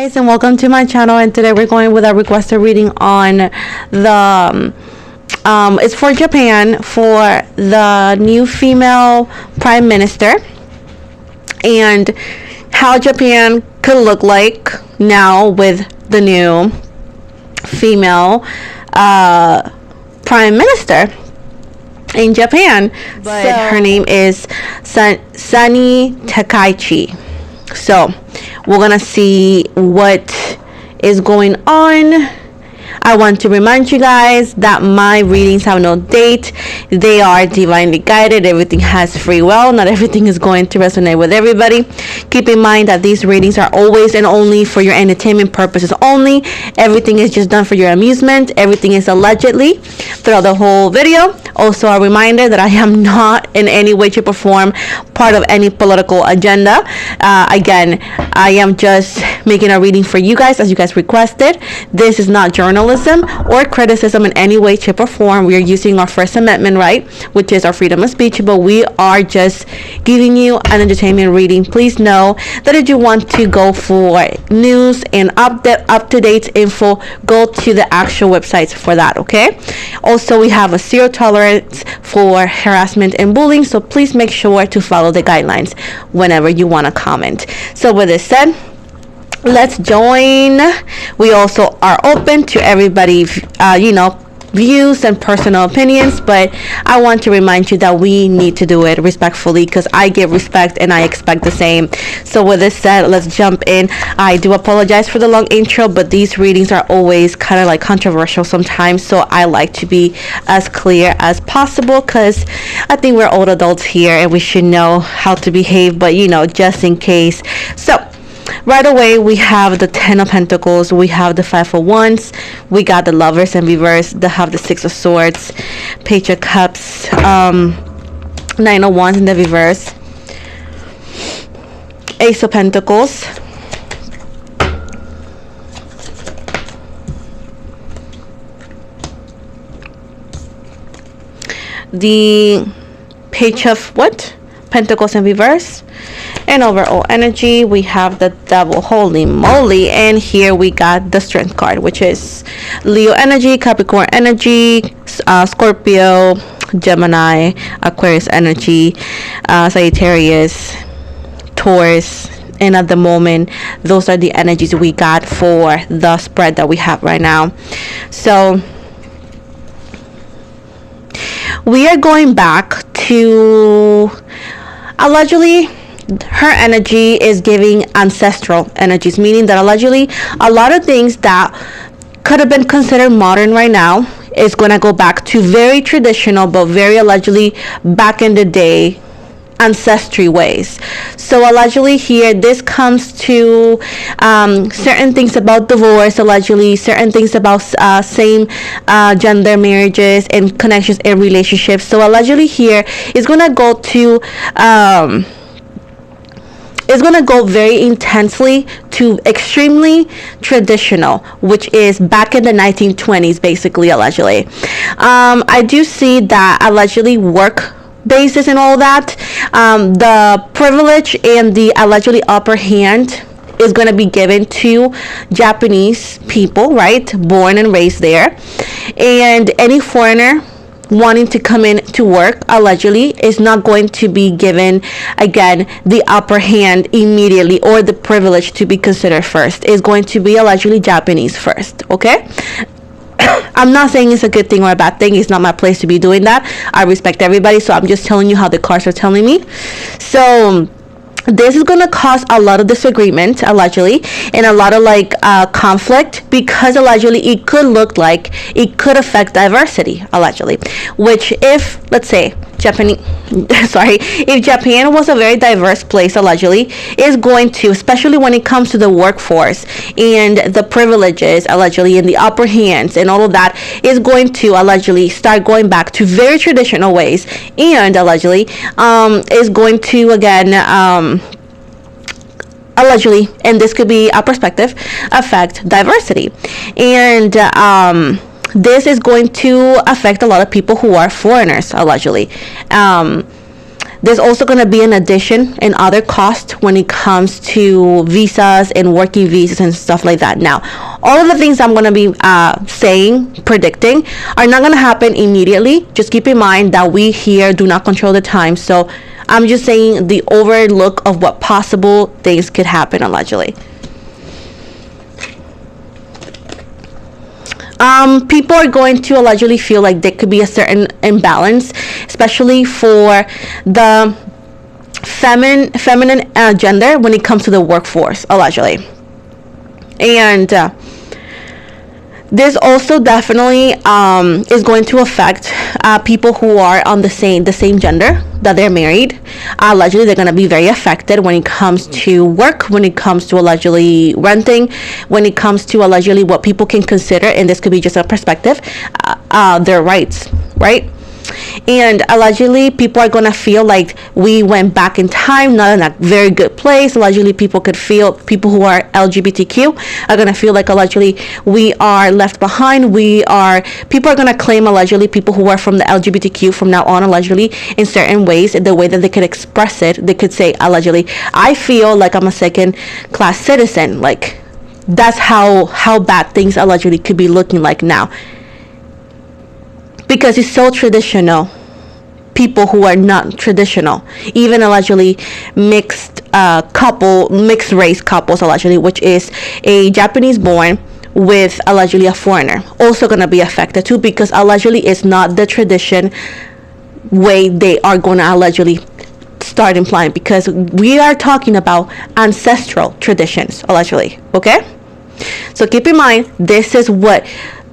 Guys, and welcome to my channel. And today we're going with a requested reading on the it's for Japan, for the new female prime minister and how Japan could look like now with the new female prime minister in Japan. But her name is Sani Takaichi. So we're gonna see what is going on. I want to remind you guys that my readings have no date. They are divinely guided. Everything has free will. Not everything is going to resonate with everybody. Keep in mind that these readings are always and only for your entertainment purposes only. Everything is just done for your amusement. Everything is allegedly throughout the whole video. Also, a reminder that I am not in any way, shape, or form part of any political agenda. Again, I am just making a reading for you guys as you guys requested. This is not journalism or criticism in any way, shape, or form. We are using our First Amendment right, which is our freedom of speech, but we are just giving you an entertainment reading. Please know that if you want to go for news and up-to-date info, go to the actual websites for that, okay? Also, we have a zero tolerance for harassment and bullying, so please make sure to follow the guidelines whenever you want to comment. So with this said, let's join. We also are open to everybody, views and personal opinions, but I want to remind you that we need to do it respectfully because I give respect and I expect the same. So with this said, let's jump in. I do apologize for the long intro, but these readings are always kind of like controversial sometimes, so I like to be as clear as possible because I think we're old adults here and we should know how to behave, but just in case. So right away, we have the Ten of Pentacles, we have the Five of Wands, we got the Lovers in reverse, they have the Six of Swords, Page of Cups, Nine of Wands in the reverse, Ace of Pentacles, the Page of Pentacles in reverse. And overall energy, we have the Devil. Holy moly. And here we got the Strength card, which is Leo energy, Capricorn energy, Scorpio, Gemini, Aquarius energy, Sagittarius, Taurus. And at the moment, those are the energies we got for the spread that we have right now. So we are going back to allegedly her energy is giving ancestral energies, meaning that allegedly a lot of things that could have been considered modern right now is going to go back to very traditional but very allegedly back in the day ancestry ways. So allegedly here this comes to certain things about divorce, allegedly certain things about same gender marriages and connections and relationships. So allegedly here is going to go to it's going to go very intensely to extremely traditional, which is back in the 1920s, basically, allegedly. I do see that allegedly work basis and all that, the privilege and the allegedly upper hand is going to be given to Japanese people, right, born and raised there, and any foreigner wanting to come in to work allegedly is not going to be given again the upper hand immediately or the privilege to be considered first. Is going to be allegedly Japanese first, okay? I'm not saying it's a good thing or a bad thing. It's not my place to be doing that. I respect everybody, so I'm just telling you how the cards are telling me. So this is going to cause a lot of disagreement allegedly and a lot of conflict, because allegedly it could look like it could affect diversity allegedly, which if let's say if Japan was a very diverse place allegedly, is going to, especially when it comes to the workforce and the privileges allegedly and the upper hands and all of that, is going to allegedly start going back to very traditional ways, and allegedly is going to again allegedly, and this could be a perspective, affect diversity. And this is going to affect a lot of people who are foreigners allegedly. There's also going to be an addition in other costs when it comes to visas and working visas and stuff like that. Now, all of the things I'm going to be predicting, are not going to happen immediately. Just keep in mind that we here do not control the time. So I'm just saying the overlook of what possible things could happen allegedly. People are going to allegedly feel like there could be a certain imbalance, especially for the feminine gender when it comes to the workforce, allegedly. And this also definitely is going to affect people who are on the same gender that they're married. Allegedly, they're going to be very affected when it comes to work, when it comes to allegedly renting, when it comes to allegedly what people can consider, and this could be just a perspective, their rights, right? And allegedly people are going to feel like we went back in time, not in a very good place. Allegedly people who are LGBTQ are going to feel like allegedly we are left behind. People are going to claim allegedly people who are from the LGBTQ from now on allegedly in certain ways, the way that they could express it. They could say allegedly, I feel like I'm a second class citizen. Like that's how bad things allegedly could be looking like now. Because it's so traditional. People who are not traditional, even allegedly mixed race couples allegedly, which is a Japanese born with allegedly a foreigner, also going to be affected too, because allegedly it's not the tradition way they are going to allegedly start implying, because we are talking about ancestral traditions allegedly. Okay, so keep in mind, this is what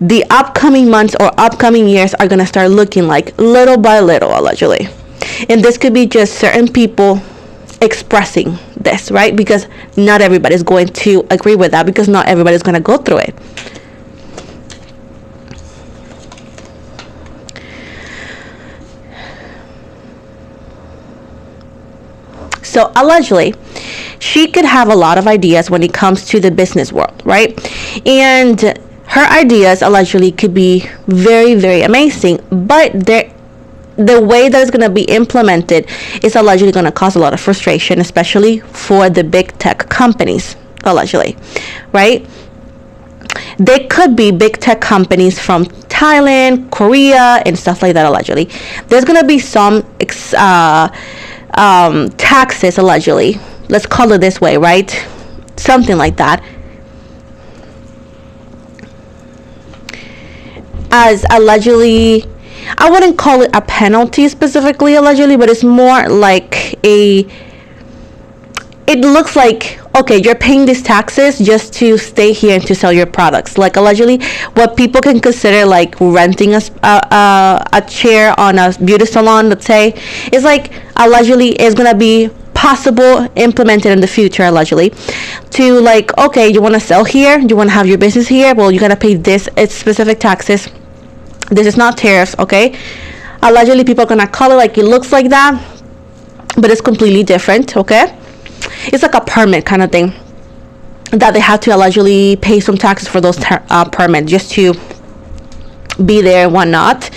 the upcoming months or upcoming years are going to start looking like, little by little allegedly. And this could be just certain people expressing this, right? Because not everybody's going to agree with that, because not everybody's going to go through it. So allegedly she could have a lot of ideas when it comes to the business world, right? And her ideas allegedly could be very, very amazing, but the way that it's going to be implemented is allegedly going to cause a lot of frustration, especially for the big tech companies, allegedly, right? They could be big tech companies from Thailand, Korea, and stuff like that, allegedly. There's going to be some taxes, allegedly. Let's call it this way, right? Something like that. As allegedly, I wouldn't call it a penalty specifically allegedly, but it's more like it looks like, okay, you're paying these taxes just to stay here and to sell your products. Like allegedly what people can consider like renting a chair on a beauty salon, let's say, is like allegedly is going to be possible implemented in the future allegedly, to like, okay, you want to sell here, you want to have your business here, well, you're going to pay this, it's specific taxes. This is not tariffs, okay? Allegedly people are going to call it like it looks like that, but it's completely different, okay? It's like a permit kind of thing that they have to allegedly pay some taxes for those permits just to be there and whatnot.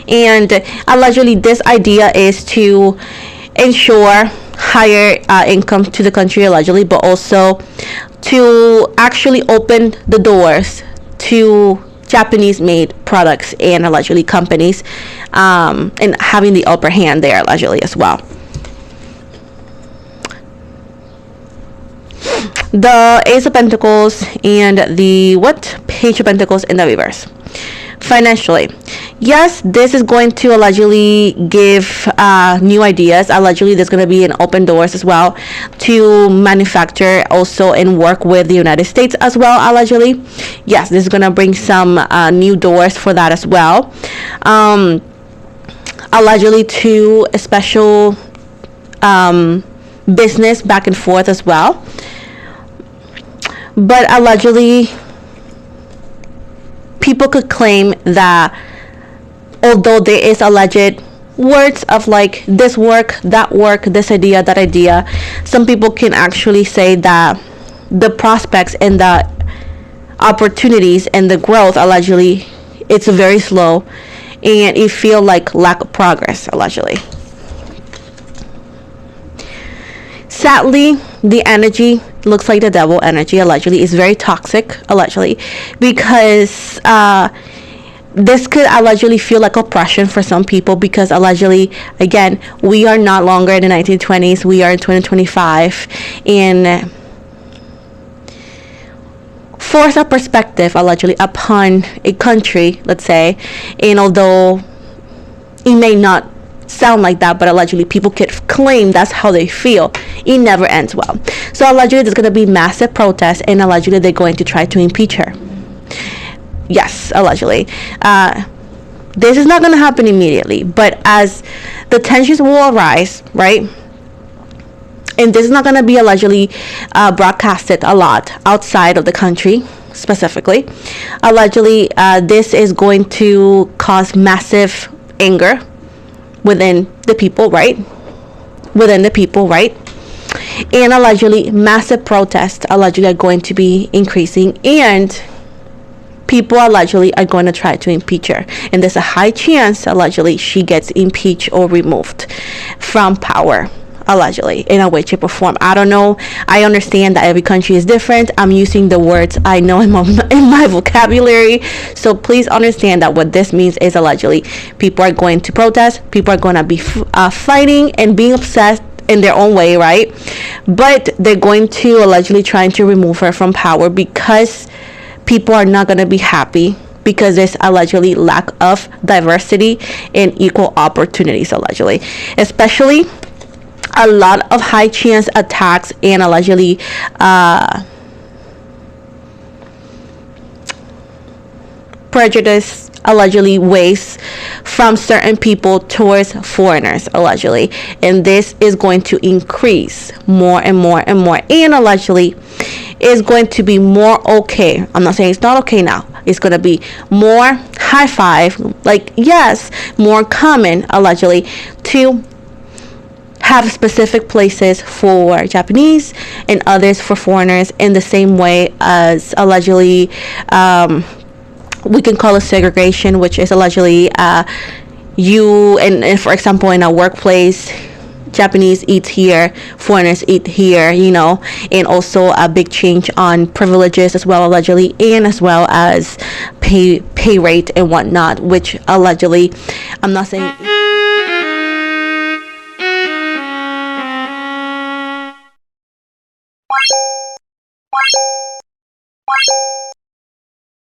And allegedly this idea is to ensure higher income to the country allegedly, but also to actually open the doors to Japanese made products and allegedly companies, and having the upper hand there allegedly as well. The Ace of Pentacles and the Page of Pentacles in the reverse. Financially, yes, this is going to allegedly give new ideas. Allegedly there's going to be an open doors as well to manufacture also and work with the United States as well. Allegedly, yes, this is going to bring some new doors for that as well. Allegedly to a special business back and forth as well. But allegedly people could claim that although there is alleged words of like this work, this idea, that idea, some people can actually say that the prospects and the opportunities and the growth allegedly it's very slow, and it feel like lack of progress allegedly. Sadly, the energy looks like the devil energy, allegedly. It's very toxic, allegedly, because this could allegedly feel like oppression for some people, because allegedly, again, we are not longer in the 1920s, we are in 2025, and force a perspective allegedly upon a country, let's say, and although it may not sound like that, but allegedly people could claim that's how they feel, it never ends well. So allegedly there's going to be massive protests, and allegedly they're going to try to impeach her. Yes, allegedly. This is not going to happen immediately, but as the tensions will arise, right? And this is not going to be allegedly broadcasted a lot outside of the country, specifically. Allegedly, this is going to cause massive anger within the people, right? Within the people, right? And allegedly, massive protests allegedly are going to be increasing, and people allegedly are going to try to impeach her, and there's a high chance allegedly she gets impeached or removed from power, allegedly, in a way, shape, or form. I don't know. I understand that every country is different. I'm using the words I know in my vocabulary, so please understand that what this means is allegedly people are going to protest, people are going to be fighting and being obsessed in their own way, right? But they're going to allegedly trying to remove her from power, because people are not going to be happy, because there's allegedly lack of diversity and equal opportunities, allegedly, especially a lot of high chance attacks and allegedly prejudice, allegedly ways from certain people towards foreigners, allegedly, and this is going to increase more and more and more, and allegedly is going to be more okay. I'm not saying it's not okay now. It's going to be more high five, like, yes, more common, allegedly, to have specific places for Japanese and others for foreigners, in the same way as allegedly we can call it segregation, which is allegedly you and for example in a workplace, Japanese eat here, foreigners eat here, and also a big change on privileges as well, allegedly, and as well as pay rate and whatnot, which allegedly, I'm not saying